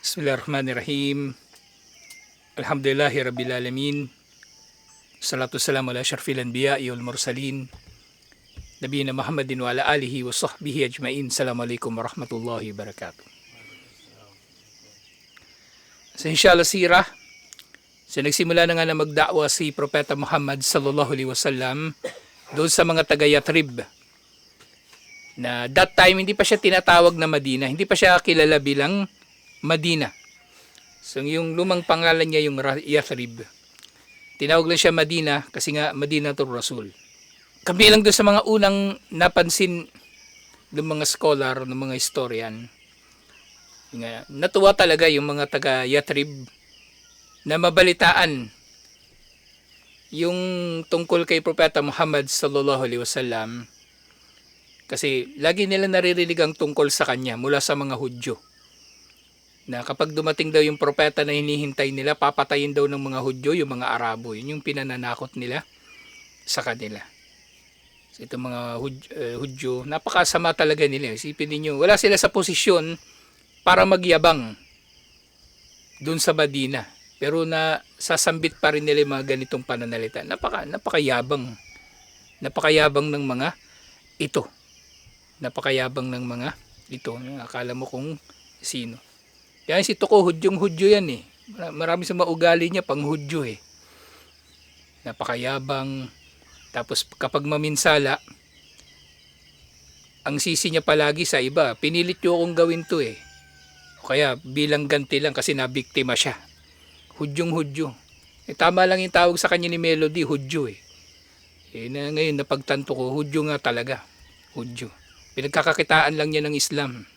Bismillahirrahmanirrahim. Alhamdulillahi Rabbil Alamin. Salatu salam ala syarfil anbiya'i wal mursalin. Nabiyina Muhammadin wa ala alihi wa sahbihi ajmain. Assalamualaikum warahmatullahi wabarakatuh. Sa inshallah sirah, nagsimula na nga na magdakwa si Propeta Muhammad sallallahu alaihi wasallam doon sa mga taga Yatrib. Na that time hindi pa siya tinatawag na Madina, hindi pa siya kilala bilang Madina. So yung lumang pangalan niya yung Yathrib. Tinawag lang siya Madina kasi nga Madinatul Rasul. Kami lang doon sa mga unang napansin ng mga scholar, ng mga historian. Natuwa talaga yung mga taga Yathrib na mabalitaan yung tungkol kay Propeta Muhammad sallallahu alaihi wasallam. Kasi lagi nila naririnig ang tungkol sa kanya mula sa mga Hudyo. Na kapag dumating daw yung propeta na hinihintay nila, papatayin daw ng mga Hudyo, yung mga Arabo. Yun yung pinananakot nila sa kanila. So itong mga Hudyo, napakasama talaga nila. Isipin niyo, wala sila sa posisyon para magyabang dun sa Madina. Pero na sasambit pa rin nila yung mga ganitong pananalita. Napakayabang. Napakayabang ng mga ito. Napakayabang ng mga ito. Akala mo kung sino. Kaya si Toko, Hudyong-Hudyo yan eh. Marami sa maugali niya, pang Hudyo eh. Napakayabang. Tapos kapag maminsala, ang sisi niya palagi sa iba. Pinilit niyo akong gawin to eh. O kaya bilang ganti lang kasi nabiktima siya. Hudyong-Hudyo. Tama lang yung tawag sa kanya ni Melody, Hudyo eh. Ngayon napagtanto ko, Hudyo nga talaga. Hudyo. Pinagkakakitaan lang niya ng Islam.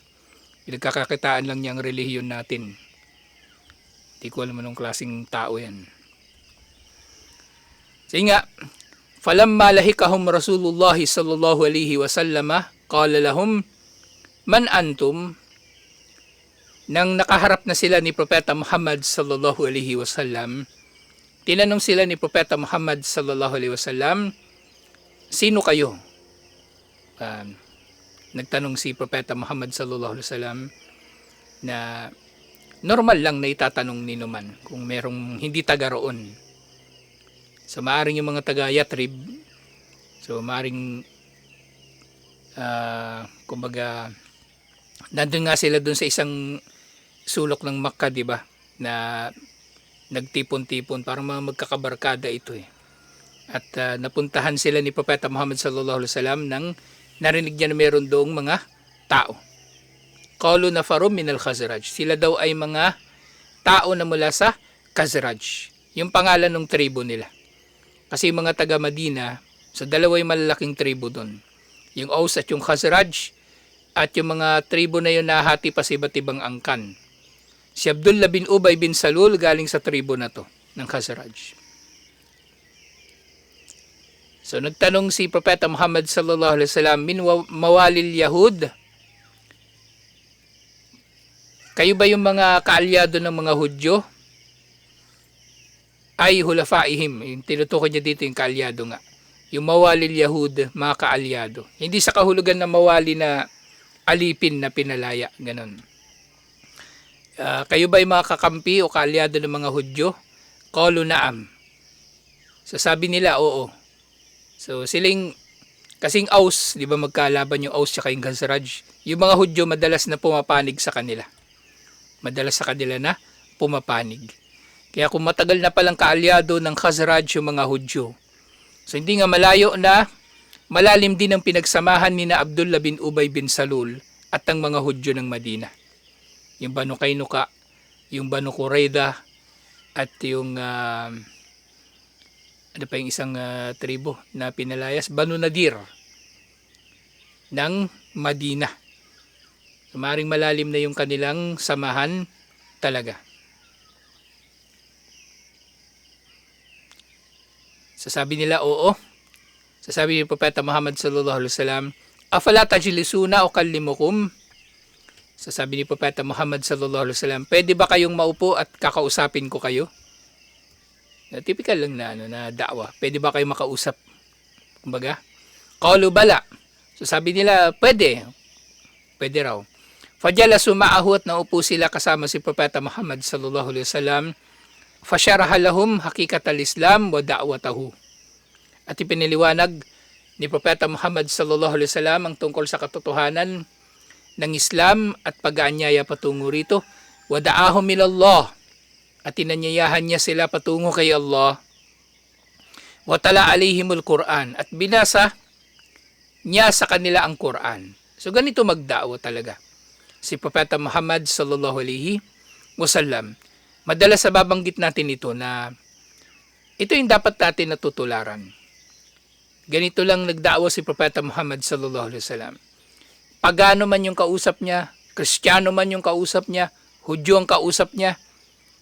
Pinagkakakitaan lang niya ang relihiyon natin. Hindi ko alam anong klaseng tao yan. Sige nga, falamma lahikahum Rasulullah sallallahu alaihi wasallam, qala lahum, man antum? Nang nakaharap na sila ni Propeta Muhammad sallallahu alaihi wasallam, tinanong sila ni Propeta Muhammad sallallahu alaihi wasallam, sino kayo? Nagtanong si Propeta Muhammad sallallahu alaihi wasallam na normal lang na itatanong ni Numan kung merong hindi taga roon. So maaring yung mga taga Yatrib, so maaring kumbaga nandun nga sila dun sa isang sulok ng Makkah, di ba? Na nagtipon-tipon para mga magkakabarkada ito eh. At napuntahan sila ni Propeta Muhammad sallallahu alaihi wasallam nang narinig niya na meron doong mga tao. Qalu nafarum min al-Khazraj. Sila daw ay mga tao na mula sa Khazraj. Yung pangalan ng tribo nila. Kasi yung mga taga Madina, so dalawa yung malalaking tribo doon. Yung Aus at yung Khazraj. At yung mga tribo na yun nahati pa sa iba't ibang angkan. Si Abdullah bin Ubay bin Salul galing sa tribo na to ng Khazraj. So nagtanong si Propeta Muhammad sallallahu alaihi wasallam, min mawalil Yahud? Kayo ba yung mga kaalyado ng mga Hudyo? Ay hulafaihim. Yung tinutukoy niya dito yung kaalyado nga. Yung mawalil Yahud, mga kaalyado. Hindi sa kahulugan na mawali na alipin na pinalaya. Ganon. Kayo ba yung mga kakampi o kaalyado ng mga Hudyo? Qalu na'am. So sabi nila, oo. So siling kasing Aus, di ba magkalaban yung Aus at yung Khazraj. Yung mga Hudyo madalas na pumapanig sa kanila. Madalas sa kanila na pumapanig. Kaya kung matagal na palang kaalyado ng Khazraj yung mga Hudyo. So hindi nga malayo na malalim din ang pinagsamahan ni na Abdullah bin Ubay bin Salul at ang mga Hudyo ng Madina. Yung Banu Qaynuqa, yung Banu Qurayda at yung ano pa yung isang tribo na pinalayas, Banu Nadir ng Madina. So, maring malalim na yung kanilang samahan talaga. Sasabi nila, oo. Sasabi ni Propeta Muhammad sallallahu alaihi wasallam, afala tajlisuna o kallimukum? Sasabi ni Propeta Muhammad sallallahu alaihi wasallam, pwede ba kayong maupo at kakausapin ko kayo? Typical lang na da'wa. Pwede ba kayo makausap? Kumbaga, qalu bala. So sabi nila, pwede. Pwede raw. Fajalasu ma'ahu, at naupo sila kasama si Propeta Muhammad sallallahu alaihi wasallam. Fasyaraha lahum hakikat al-Islam wa da'watahu. At ipiniliwanag ni Propeta Muhammad sallallahu alaihi wasallam ang tungkol sa katotohanan ng Islam at pag-aanyaya patungo rito. Wa da'ahum ilallah, at inanyayahan niya sila patungo kay Allah. Wa tala alaihimul Quran, at binasa niya sa kanila ang Quran. So ganito magda'wa talaga si Propeta Muhammad sallallahu alaihi wasallam. Madalas sa babanggit natin ito na ito yung dapat natin natutularan. Ganito lang nagda'wa si Propeta Muhammad sallallahu alaihi wasallam. Pagano man yung kausap niya, Kristiyano man yung kausap niya, Hudyo ang kausap niya,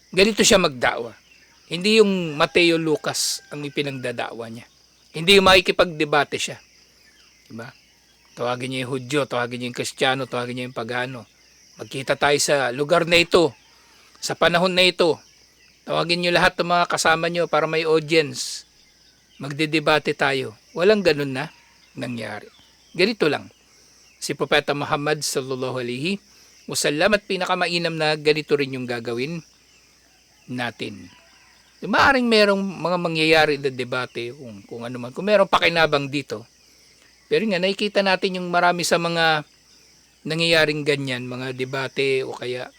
ganito siya magda'wa. Hindi yung Mateo Lucas ang ipinagdada'wa niya. Hindi yung makikipagdebate siya. Diba? Tawagin niya yung Hudyo, tawagin niya yung Kristiyano, tawagin niya yung pagano. Magkita tayo sa lugar na ito, sa panahon na ito. Tawagin niyo lahat ng mga kasama niyo para may audience. Magdedebate tayo. Walang ganun na nangyari. Ganito lang. Si Propeta Muhammad sallallahu alaihi wasallam, at pinakamainam na ganito rin yung gagawin natin. Maaring merong mga mangyayari na debate kung ano man. Kung merong pakinabang dito. Pero nga nakikita natin yung marami sa mga nangyayaring ganyan, mga debate o kaya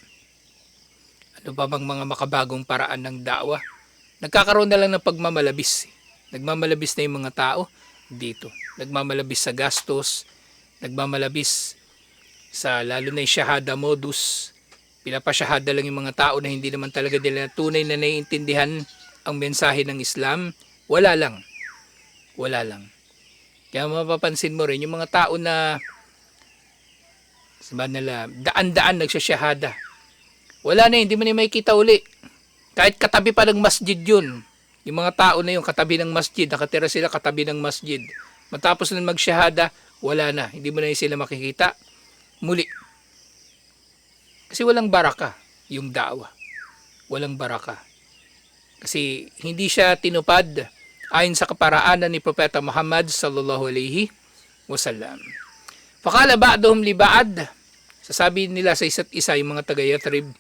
ano pa bang mga makabagong paraan ng da'wa. Nagkakaroon na lang ng pagmamalabis. Nagmamalabis na yung mga tao dito. Nagmamalabis sa gastos, nagmamalabis sa lalo na yung shahada modus. Pinapasyahada lang yung mga tao na hindi naman talaga nila tunay na naiintindihan ang mensahe ng Islam. Wala lang. Wala lang. Kaya mapapansin mo rin yung mga tao na sabi nila, daan-daan nagsasyahada. Wala na, hindi mo na makikita uli. Kahit katabi pa ng masjid yun. Yung mga tao na yung katabi ng masjid, nakatira sila katabi ng masjid. Matapos na magsyahada, wala na. Hindi mo na sila makikita muli. Kasi walang baraka yung da'wa. Walang baraka. Kasi hindi siya tinupad ayon sa kaparaanan ni Propeta Muhammad sallallahu alaihi wasallam. Faqala ba'duhum li ba'd, sasabi nila sa isa't isa yung mga taga-Yathrib,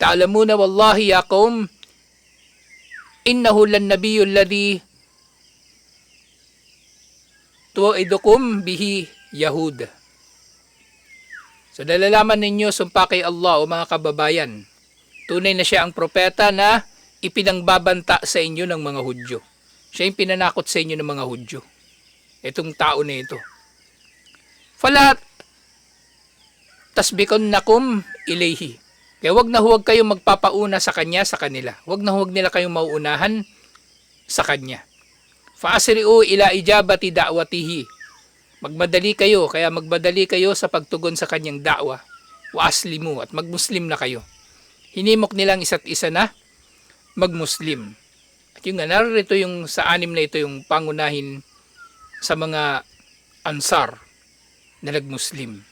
ta'lamuna wallahi ya qaum, innahu lan nabiyyu alladhi tu'idukum bihi Yahud. So nalalaman ninyo, sumpa kay Allah o mga kababayan, tunay na siya ang propeta na ipinangbabanta sa inyo ng mga Hudyo. Siya yung pinanakot sa inyo ng mga Hudyo. Itong tao na ito. Fala tasbikunnakum ilayhi. Kaya wag na huwag kayong magpapauna sa kanya, sa kanila. Wag na huwag nila kayong mauunahan sa kanya. Fa'asri'u ila ijabati da'watihi. Magmadali kayo, kaya magmadali kayo sa pagtugon sa kanyang da'wa. Wa aslimu, at magmuslim na kayo. Hinimok nilang isa't isa na magmuslim. At yung nga, narito yung sa anim na ito yung pangunahin sa mga Ansar na nagmuslim.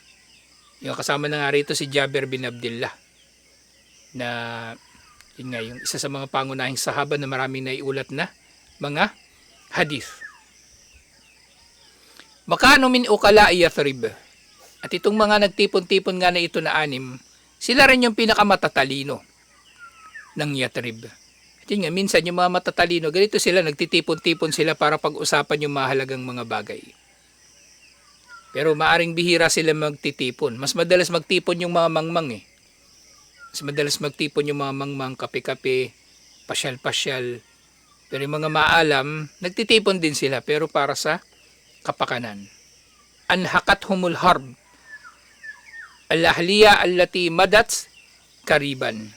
Yung kasama na nga rito si Jabir bin Abdullah na yun nga, yung isa sa mga pangunahing sahaba na maraming naiulat na mga hadith. Makano min ukala Yathrib. At itong mga nagtipon-tipon nga na ito na anim, sila rin yung pinakamatatalino ng Yathrib. At yun nga, minsan yung mga matatalino, ganito sila, nagtitipon-tipon sila para pag-usapan yung mahalagang mga bagay. Pero maaring bihira sila magtitipon. Mas madalas magtipon yung mga mangmang eh. Mas madalas magtipon yung mga mangmang, kape-kape, pasyal-pasyal. Pero yung mga maalam, nagtitipon din sila pero para sa kapakanan. Anhakat humul harb. Al-ahliya allati madats kariban.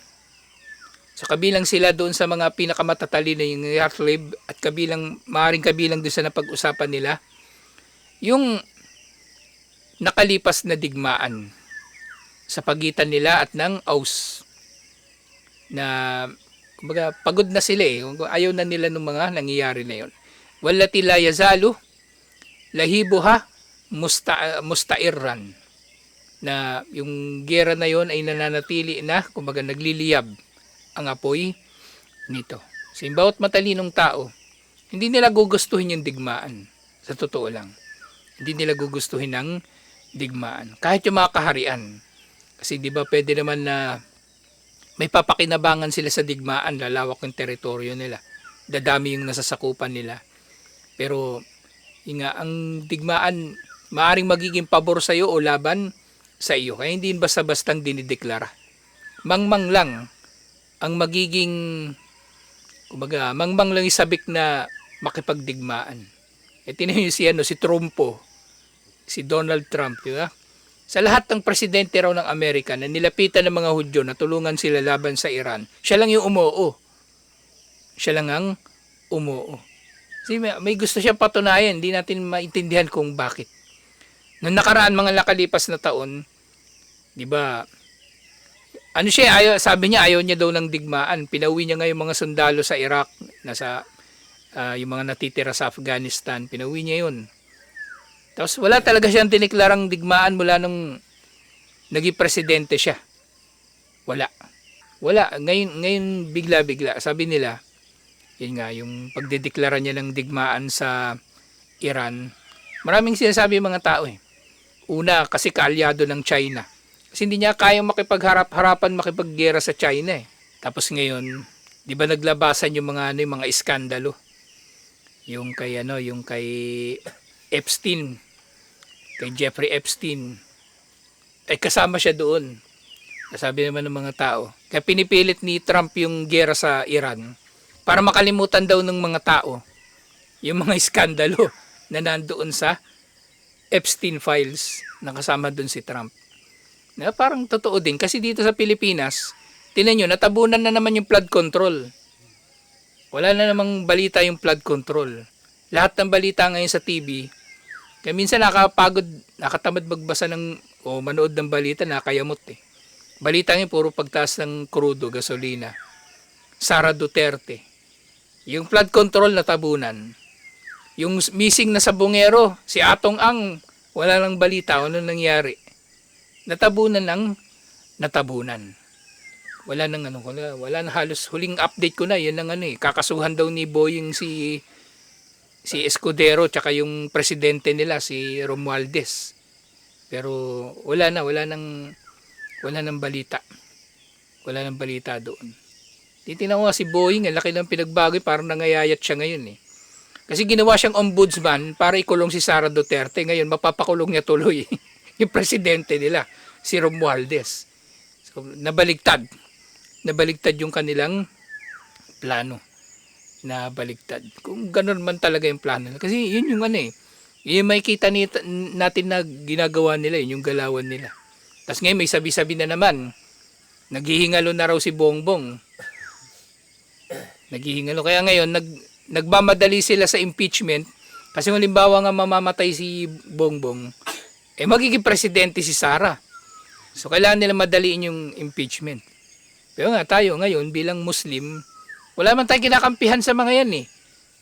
So kabilang sila doon sa mga pinakamatatalino yung Yathrib at maaaring kabilang doon sa napag-usapan nila yung nakalipas na digmaan sa pagitan nila at ng Aus na kumbaga pagod na sila eh. Ayaw na nila ng mga nangyayari na yun. Wallati la yazalu lahibuha musta'irran, na yung gera na yon ay nananatili na kumbaga nagliliyab ang apoy nito. So yung bawat matalinong tao, hindi nila gugustuhin yung digmaan. Sa totoo lang. Hindi nila gugustuhin ng digmaan. Kahit yung mga kaharian. Kasi di ba pwede naman na may papakinabangan sila sa digmaan, lalawak yung teritoryo nila, dadami yung nasasakupan nila. Pero yun nga, ang digmaan maaring magiging pabor sa iyo o laban sa iyo. Kaya hindi basta-bastang dinideklara. Mangmang lang ang magiging, kumbaga, mangmang lang isabik na makipagdigmaan. E tinayo si Trumpo, si Donald Trump, di ba? Sa lahat ng presidente raw ng Amerika na nilapitan ng mga Hudyo na tulungan sila laban sa Iran, siya lang yung umuo. Siya lang ang umuo. Kasi may gusto siya patunayan, hindi natin maintindihan kung bakit. Noong nakaraan mga nakalipas na taon, di ba, ano siya, sabi niya ayaw niya daw ng digmaan. Pinauwi niya ngayon mga sundalo sa Iraq, nasa yung mga natitira sa Afghanistan, pinauwi niya yun. Tapos wala talaga siyang tiniklarang digmaan mula nung naging presidente siya. Wala. Wala. Ngayon bigla-bigla. Sabi nila, yun nga, yung pagdedeklara niya ng digmaan sa Iran, maraming sinasabi mga tao eh. Una, kasi kaalyado ng China. Kasi hindi niya kayang makipagharap-harapan, makipaggera sa China eh. Tapos ngayon, di ba naglabasan yung mga yung mga iskandalo? Yung kay Epstein, kay Jeffrey Epstein, ay kasama siya doon. Sabi naman ng mga tao, kaya pinipilit ni Trump yung gera sa Iran para makalimutan daw ng mga tao yung mga iskandalo na nandoon sa Epstein files na kasama doon si Trump. Na parang totoo din kasi dito sa Pilipinas, tinan nyo, natabunan na naman yung flood control. Wala na namang balita yung flood control. Lahat ng balita ngayon sa TV, kaya minsan nakapagod, nakatamad magbasa o manood ng balita, nakayamot eh. Balita ngayon puro pagtaas ng krudo, gasolina. Sara Duterte. Yung flood control natabunan. Yung missing na sabongero, si Atong Ang, wala lang balita, ano nangyari. Natabunan. Wala nang halos huling update ko na, yun ang kakasuhan daw ni Boying si Escudero tsaka yung presidente nila si Romualdez. Pero wala nang balita. Wala nang balita doon. Titingnan ko si Boying, ang laki ng pinagbago, parang nangayayat siya ngayon eh. Kasi ginawa siyang ombudsman para ikulong si Sara Duterte. Ngayon mapapakulong niya tuloy yung presidente nila, si Romualdez. So nabaligtad yung kanilang plano. Nabaligtad. Kung ganoon man talaga yung plano nila. Kasi yun yung yung may kita natin na ginagawa nila, yung galawan nila. Tapos ngayon may sabi-sabi na naman, naghihingalo na raw si Bongbong. Naghihingalo. Kaya ngayon, nagmamadali sila sa impeachment. Kasi kung halimbawa nga mamamatay si Bongbong, magiging presidente si Sara. So kailangan nila madaliin yung impeachment. Pero nga tayo ngayon bilang Muslim, wala man tayong kinakampihan sa mga yan eh.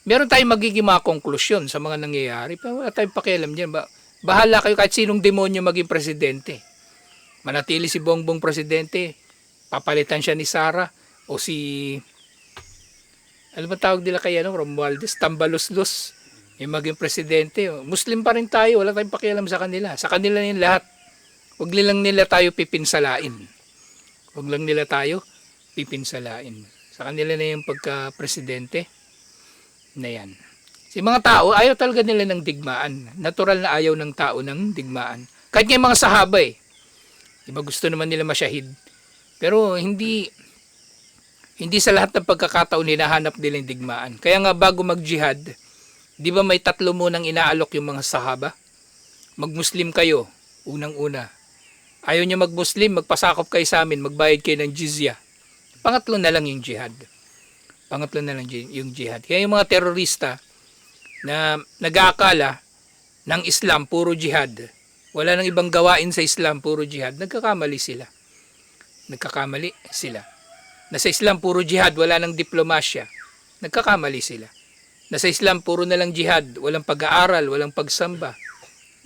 Meron tayong magiging mga konklusyon sa mga nangyayari. Pero wala tayong pakialam dyan. Bahala kayo kahit sinong demonyo maging presidente. Manatili si Bongbong presidente, papalitan siya ni Sara o si, ano ba tawag nila kay Romualdez, Tambaluslos, yung maging presidente. Muslim pa rin tayo, wala tayong pakialam sa kanila. Sa kanila yung lahat. Huwag lang nila tayo pipinsalain. Huwag lang nila tayo pipinsalain. Sa kanila na yung pagka-presidente na yan. Si mga tao, ayaw talaga nila ng digmaan. Natural na ayaw ng tao ng digmaan. Kahit nga mga sahaba Diba gusto naman nila masyahid. Pero hindi sa lahat ng pagkakataon hinahanap nila yung digmaan. Kaya nga bago mag-jihad, di ba may 3 munang inaalok yung mga sahaba? Mag-Muslim kayo, unang-una. Ayaw nyo mag-Muslim, magpasakop kayo sa amin, magbayad kayo ng jizya. Pangatlo na lang yung jihad. Kaya yung mga terorista na nag-aakala ng Islam, puro jihad, wala nang ibang gawain sa Islam, puro jihad, nagkakamali sila. Na sa Islam, puro jihad, wala nang diplomasya, nagkakamali sila. Na sa Islam, puro na lang jihad, walang pag-aaral, walang pagsamba,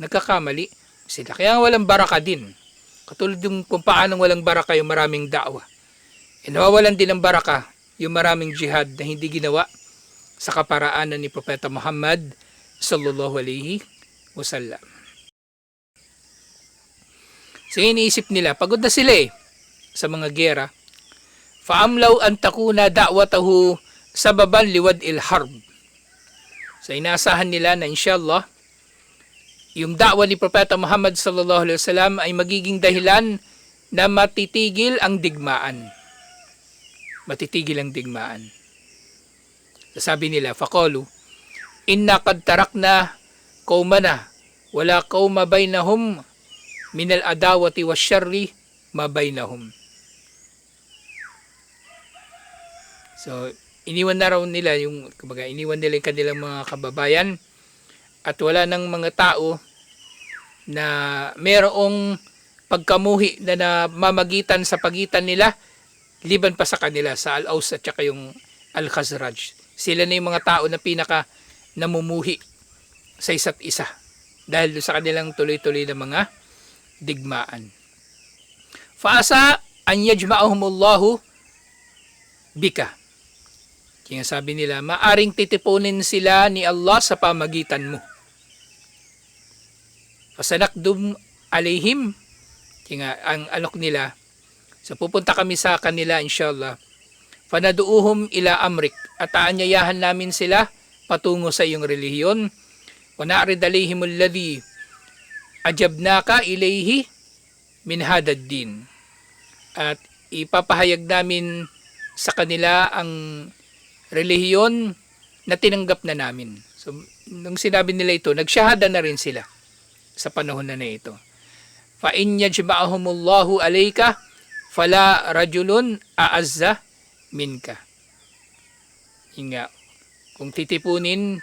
nagkakamali sila. Kaya walang baraka din. Katulad yung kung paanong walang baraka yung maraming da'wa. Nawawalan din ng baraka yung maraming jihad na hindi ginawa sa kaparaanan ni Propeta Muhammad sallallahu alaihi wasallam. So iniisip nila, pagod na sila sa mga gera. Faamlaw an takuna da'watahu sababan liwad il harb. So inaasahan nila na inshallah, yung da'wa ni Propeta Muhammad sallallahu alaihi wasallam ay magiging dahilan na matitigil ang digmaan. Matitigil ang digmaan. Sabi nila, faqalu, inna qad tarakna qaumana wala qauma bainahum min al-adawati wasyarri ma bainahum. So, iniwan na raw nila yung kanilang mga kababayan at wala nang mga tao na merong pagkamuhi na namamagitan sa pagitan nila liban pa sa kanila, sa Al-Aus at saka yung Al-Khazraj. Sila na yung mga tao na pinaka namumuhi sa isa't isa dahil sa kanilang tuloy-tuloy na mga digmaan. Faasa an yajma'ahumullahu bika. Kaya sabi nila, maaring titipunin sila ni Allah sa pamagitan mo. Fasanakdum alayhim. Kaya ang alok nila, so pupunta kami sa kanila inshallah. Fanaduuhum ila amrik. At aanyayahan namin sila patungo sa iyong relihiyon. Wana'rid alayhim alladhi ajabnaka ilayhi min hadad din. At ipapahayag namin sa kanila ang relihiyon na tinanggap na namin. So, nung sinabi nila ito, nagsyahada na rin sila sa panahon na ito. Fa in yajma'ahumullahu alayka fala rajulun a'azza minka. Hinga, kung titipunin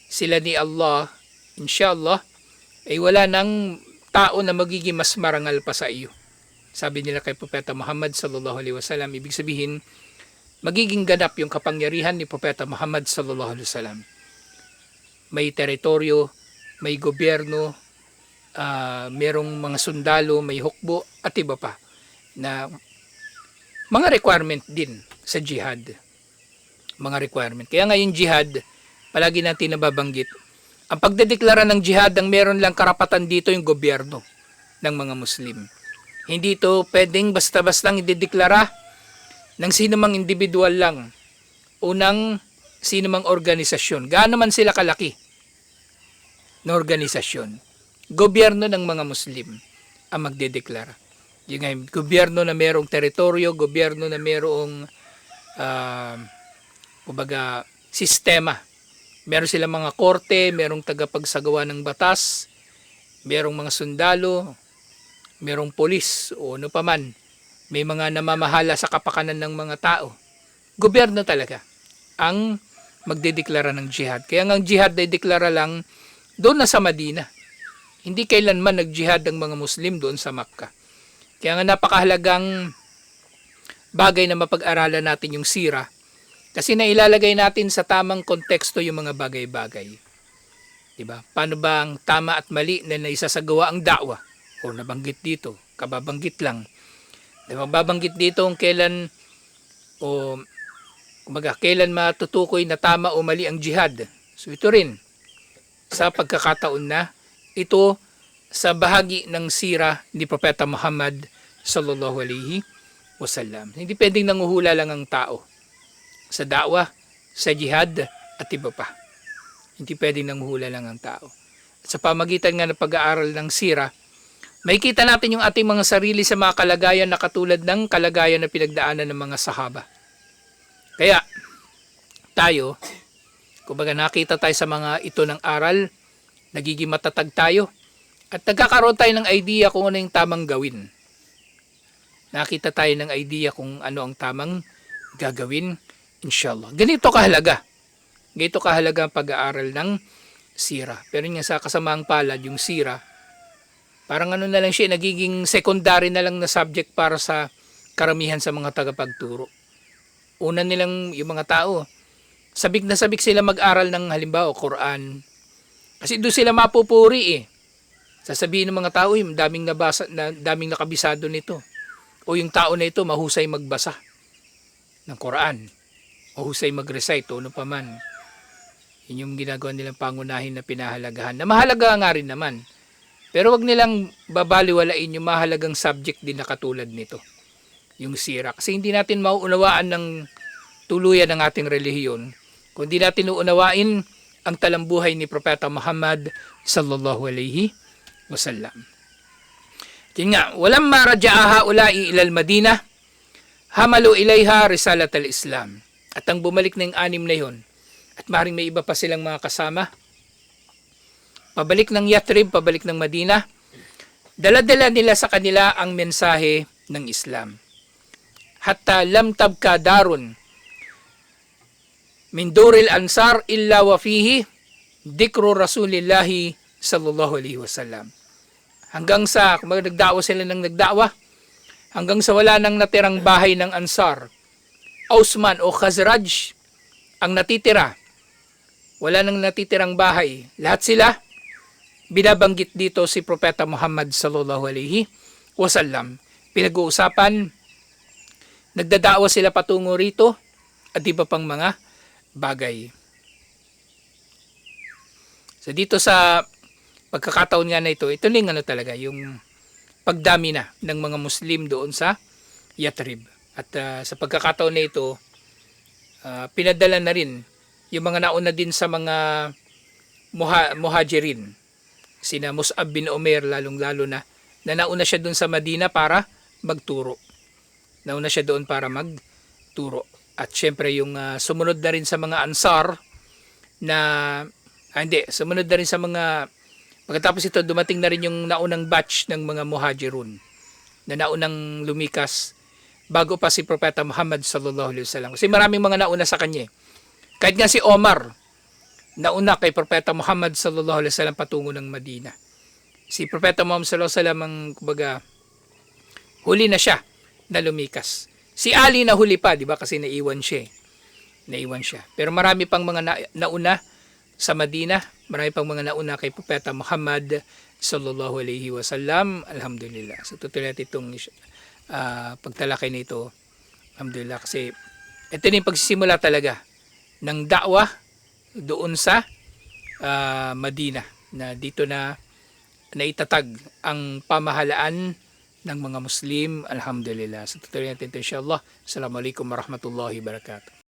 sila ni Allah, inshallah, ay wala nang tao na magiging mas marangal pa sa iyo. Sabi nila kay Propeta Muhammad sallallahu alaihi wasallam, ibig sabihin, magiging ganap yung kapangyarihan ni Propeta Muhammad sallallahu alaihi wasallam. May teritoryo, may gobyerno, merong mga sundalo, may hukbo, at iba pa na mga requirement din sa jihad. Mga requirement. Kaya nga yung jihad, palagi natin nababanggit, ang pagdedeklara ng jihad, ang meron lang karapatan dito yung gobyerno ng mga Muslim. Hindi ito pwedeng basta-bastang idedeklara ng sino mang individual lang o ng sino mang organisasyon. Gaano man sila kalaki na organisasyon. Gobyerno ng mga Muslim ang magdedeklara. Yung gobyerno na merong teritoryo, gobyerno na merong sistema. Meron silang mga korte, merong tagapagsagawa ng batas, merong mga sundalo, merong polis o ano paman. May mga namamahala sa kapakanan ng mga tao. Gobyerno talaga ang magdedeklara ng jihad. Kaya nga ang jihad ay deklara lang doon na sa Madina. Hindi kailanman nag-jihad ang mga Muslim doon sa Makkah. Kaya nga napakahalagang bagay na mapag-aralan natin yung sira kasi nailalagay natin sa tamang konteksto yung mga bagay-bagay. Diba? Paano ba ang tama at mali na naisasagawa ang da'wa? O nabanggit dito, kababanggit lang. Mababanggit dito kung kailan kailan matutukoy na tama o mali ang jihad. So ito rin sa pagkakataon na ito sa bahagi ng sira ni Propeta Muhammad sallallahu alaihi wasallam. Hindi pwedeng nanguhula lang ang tao sa da'wa, sa jihad at iba pa. Hindi pwedeng nanguhula lang ang tao. At sa pamagitan nga ng pag-aaral ng sira, makikita natin yung ating mga sarili sa mga kalagayan na katulad ng kalagayan na pinagdaanan ng mga sahaba. Kaya, tayo, kumbaga nakita tayo sa mga ito ng aral, nagiging matatag tayo, at nagkakaroon tayo ng idea kung ano yung tamang gawin. Nakita tayo ng idea kung ano ang tamang gagawin, inshallah. Ganito kahalaga. Ganito kahalaga ang pag-aaral ng sira. Pero yung sa kasamaang palad, yung sira, parang ano na lang siya, nagiging secondary na lang na subject para sa karamihan sa mga tagapagturo. Una nilang yung mga tao, sabik na sabik sila mag-aral ng halimbawa Quran. Kasi doon sila mapupuri . Sasabihin ng mga tao, yung daming nakabisado nito. O yung tao na ito mahusay magbasa ng Quran. Mahusay mag-recite o ano pa man. Yun yung ginagawa nilang pangunahin na pinahalagahan. Na mahalaga nga rin naman. Pero wag nilang babaliwalain yung mahalagang subject din na katulad nito, yung sira. Kasi hindi natin mauunawaan ng tuluyan ng ating relihiyon kung hindi natin uunawain ang talambuhay ni Propeta Muhammad sallallahu alaihi wasallam. Yun nga, walang maraja'a haula'i ilal Madinah, hamalu ilayha risalat al-Islam. At ang bumalik na yung 6 na yun, at maring may iba pa silang mga kasama, pabalik ng Yathrib, pabalik ng Madina, dala-dala nila sa kanila ang mensahe ng Islam. Hatta lam tabka darun min duril ansar illa wa fihi dikru rasulillahi sallallahu alaihi wasallam. Hanggang sa nagda'wa sila ng nagda'wa, hanggang sa wala nang natirang bahay ng Ansar, Ausman o Khazraj ang natitira. Wala nang natitirang bahay. Lahat sila binabanggit dito si Propeta Muhammad sallallahu alaihi wasallam. Pinag-uusapan, nagdada'wa sila patungo rito at iba pang mga bagay. So dito sa pagkakataon nga na ito yung talaga, yung pagdami na ng mga Muslim doon sa Yathrib. At sa pagkakataon na ito, pinadala na rin yung mga nauna din sa mga muhajirin. Sina Mus'ab bin Umair, lalong-lalo na nauna siya doon sa Madina para magturo. Nauna siya doon para magturo. At syempre yung sumunod na rin sa mga Ansar sumunod na rin sa mga. Pagkatapos ito, dumating na rin yung naunang batch ng mga muhajirun na naunang lumikas bago pa si Propeta Muhammad sallallahu alaihi wasallam. Kasi maraming mga nauna sa kanya. Kahit nga si Omar, nauna kay Propeta Muhammad sallallahu alaihi wasallam patungo ng Madina. Si Propeta Muhammad sallallahu alaihi wasallam ang huli na siya na lumikas. Si Ali na huli pa, di ba? Kasi naiwan siya. Pero marami pang mga nauna sa Madina, marami pang mga nauna kay Propeta Muhammad sallallahu alaihi wasallam. Alhamdulillah. So tutuloy natin itong pagtalakay nito. Alhamdulillah. Kasi ito na yung pagsisimula talaga ng da'wah doon sa Madina, na dito na naitatag ang pamahalaan ng mga Muslim. Alhamdulillah. So tutuloy natin ito insyaAllah. Assalamualaikum warahmatullahi wabarakatuh.